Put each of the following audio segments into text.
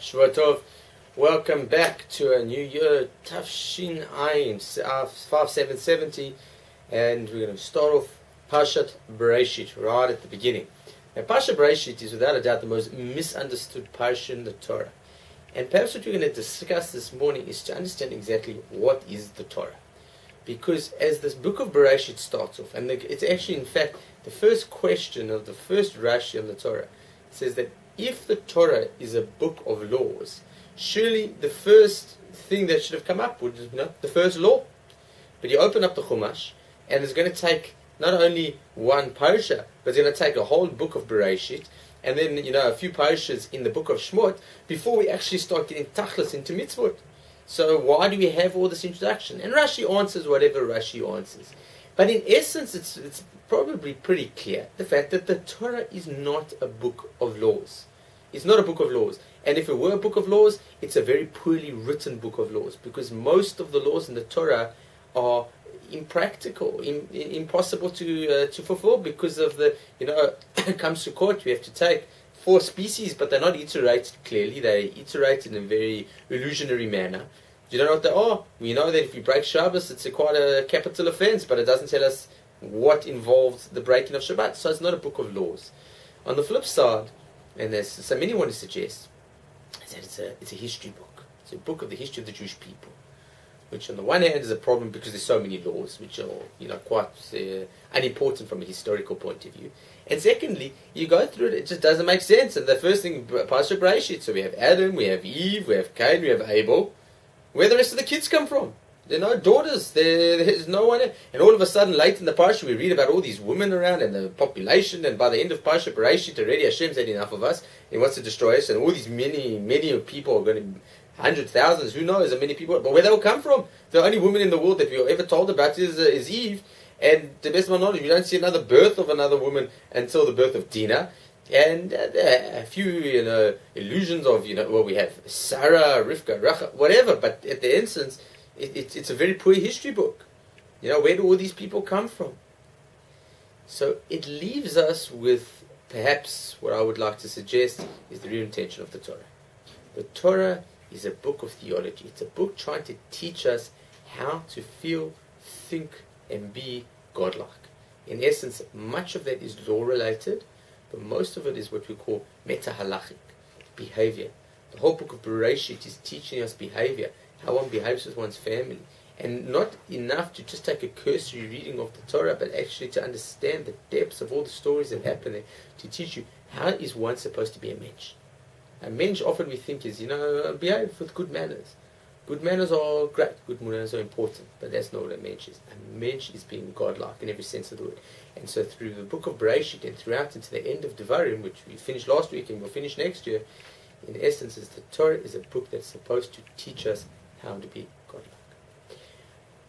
Shvua Tov. Welcome back to a new year, Tafshin Ayin, 5770, and we're going to start off Parshat Bereishit right at the beginning. Now, Parshat Bereishit is without a doubt the most misunderstood parsha in the Torah, and perhaps what we're going to discuss this morning is to understand exactly what is the Torah, because as this book of Bereishit starts off, and it's actually in fact the first question of the first Rashi on the Torah says that if the Torah is a book of laws, surely the first thing that should have come up would be the first law. But you open up the Chumash, and it's going to take not only one parsha, but it's going to take a whole book of Bereishit, and then a few parshas in the book of Shmot before we actually start getting tachlis into mitzvot. So why do we have all this introduction? And Rashi answers whatever Rashi answers. But in essence, it's probably pretty clear, the fact that the Torah is not a book of laws. It's not a book of laws. And if it were a book of laws, it's a very poorly written book of laws, because most of the laws in the Torah are impractical, impossible to fulfill, because of the, comes to court, we have to take 4 species, but they're not iterated clearly. They're iterated in a very illusionary manner. You don't know what they are. We know that if we break Shabbos, it's quite a capital offense, but it doesn't tell us what involves the breaking of Shabbat. So it's not a book of laws. On the flip side, and there's so many want to suggest, is that it's a history book. It's a book of the history of the Jewish people, which on the one hand is a problem because there's so many laws, which are quite unimportant from a historical point of view. And secondly, you go through it just doesn't make sense. And the first thing, Parshat Bereishit, so we have Adam, we have Eve, we have Cain, we have Abel. Where the rest of the kids come from? There are no daughters. There's no one. And all of a sudden, late in the parsha, we read about all these women around and the population. And by the end of Parshat Bereishit, already Hashem's had enough of us. He wants to destroy us. And all these many people are going to, hundreds, thousands, who knows, how many people. But where they all come from? The only woman in the world that we were ever told about is Eve. And to the best of my knowledge, we don't see another birth of another woman until the birth of Dinah. And a few, illusions of, we have Sarah, Rivka, Rachel, whatever. But at the essence, it's a very poor history book. Where do all these people come from? So it leaves us with perhaps what I would like to suggest is the real intention of the Torah. The Torah is a book of theology. It's a book trying to teach us how to feel, think, and be godlike. In essence, much of that is law-related, but most of it is what we call meta-halachic, behavior. The whole book of Bereishit is teaching us behavior, how one behaves with one's family. And not enough to just take a cursory reading of the Torah, but actually to understand the depths of all the stories that happen there, to teach you how is one supposed to be a mensch. A mensch often we think is, behave with good manners. Good manners are great, good manners are important, but that's not what a mensch is. A mensch is being godlike in every sense of the word. And so through the book of Bereishit and throughout into the end of Devarim, which we finished last week and we'll finish next year, in essence, the Torah is a book that's supposed to teach us how to be godlike.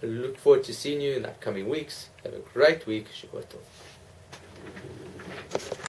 I look forward to seeing you in the upcoming weeks. Have a great week. Shavua Tov.